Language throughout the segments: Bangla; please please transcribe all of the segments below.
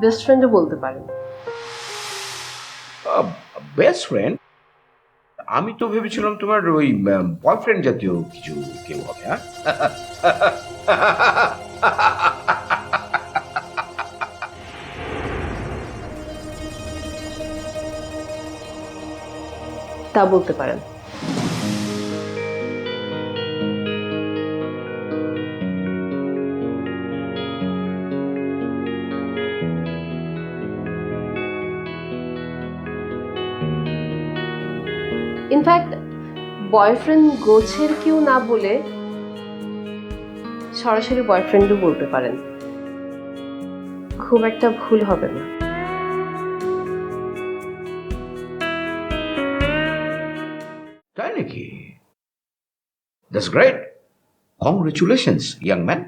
বেস্ট ফ্রেন্ডও বলতে পারেন। Best friend? আমি তো ভেবেছিলাম তোমার ওই বয়ফ্রেন্ড জাতীয় কিছু কেউ হবে। হ্যাঁ, তা বলতে পারেন। ইনফ্যাক্ট বয়ফ্রেন্ড গোছের কেউ না বলে সরাসরি বয়ফ্রেন্ডও বলতে পারেন, খুব একটা ভুল হবে না। তাই নাকি? That's great, congratulations young man.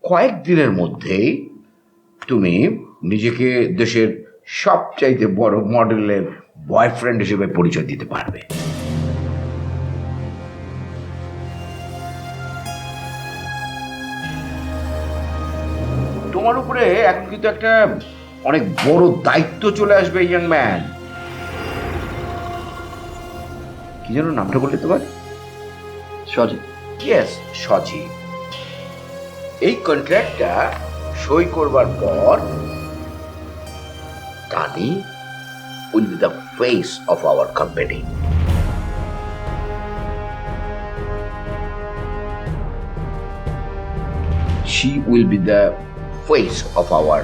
কয়েকদিনের মধ্যেই তুমি নিজেকে দেশের সবচাইতে বড় মডেলের বয়ফ্রেন্ড হিসেবে পরিচয় দিতে পারবে। তোমার উপরে এখন কিন্তু একটা অনেক বড় দায়িত্ব চলে আসবে ইয়াং ম্যান। কি যেন নামটা বললে তোমার? সজীব। ইয়েস, সজীব। এই কন্ট্রাক্টটা সই করবার পর Tani will be the face of our company. She will be the face of our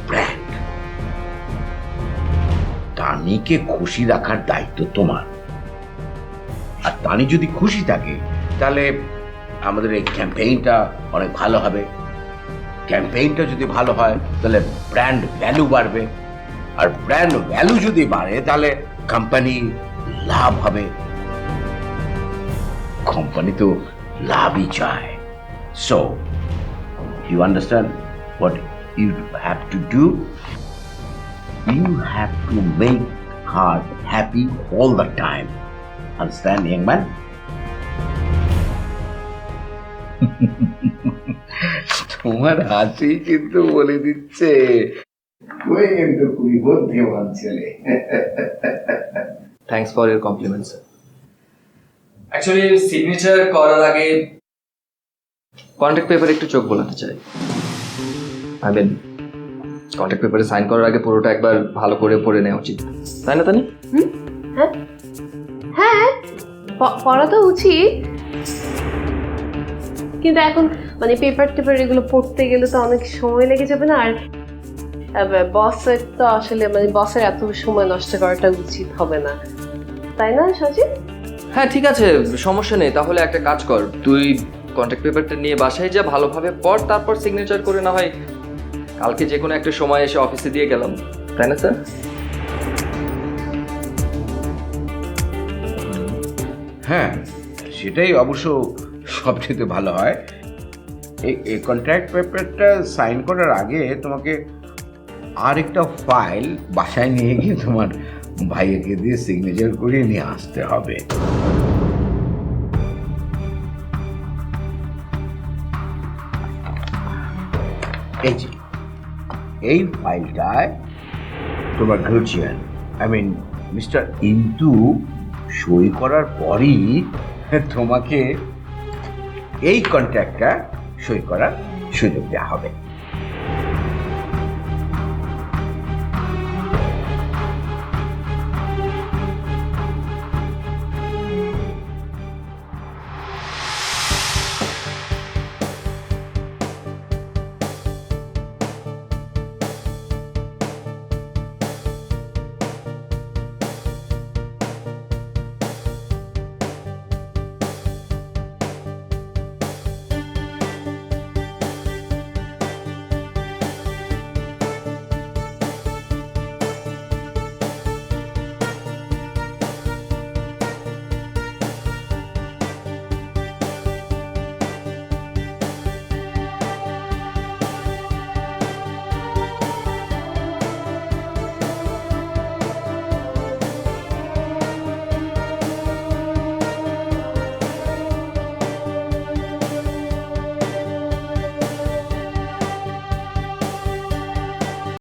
brand. তানিকে খুশি রাখার দায়িত্ব তোমার। আর তানি যদি খুশি থাকে তাহলে আমাদের এই ক্যাম্পেইনটা অনেক ভালো হবে। ক্যাম্পেইনটা যদি ভালো হয় তাহলে ব্র্যান্ড ভ্যালু বাড়বে, আর ব্র্যান্ড ভ্যালু যদি বাড়ে তাহলে কোম্পানি লাভ হবে। কোম্পানি তো লাভই চায়। So you understand what you have to do? You have to make her happy all the time. Understand young man? তোমার হাসি কিন্তু বলে দিচ্ছে তুই কিন্তু খুবই বুদ্ধিমান ছেলে। Thanks for your compliments. Actually signature করার আগে কন্ট্রাক্ট পেপারে একটু চোখ বোলাতে চাই। আই মিন কন্ট্রাক্ট পেপারে সাইন করার আগে পুরোটা একবার ভালো করে পড়ে নেওয়া উচিত, তাই না তানি? হ্যাঁ হ্যাঁ, পড়া তো উচিত, কিন্তু এখন মানে পেপার টেপার এগুলো পড়তে গেলে তো অনেক সময় লেগে যাবে না। আর বসের তো আসলে মানে বসের এত সময় নষ্ট করাটা উচিত হবে না, তাই না সজীব? হ্যাঁ ঠিক আছে, সমস্যা নেই। তাহলে একটা কাজ কর, তুই কন্ট্রাক্ট পেপারটা নিয়ে বাসায় যা, ভালোভাবে পড়, তারপর সিগনেচার করে না হয় কালকে যে কোনো একটা সময় এসে অফিসে দিয়ে গেলাম, তাই না স্যার? হ্যাঁ, সেটাই অবশ্য সবচেয়ে ভালো হয়। এই কন্ট্রাক্ট পেপারটা সাইন করার আগে তোমাকে আরেকটা ফাইল বাসায় নিয়ে গিয়ে তোমার ভাইকে দিয়ে সিগনেচার করিয়ে নিয়ে আসতে হবে। এই ফাইলটায় তোমার গার্জিয়ান আই মিন মিস্টার ইন্টু সই করার পরই তোমাকে এই কন্ট্রাক্টটা সই করার সুযোগ দেওয়া হবে।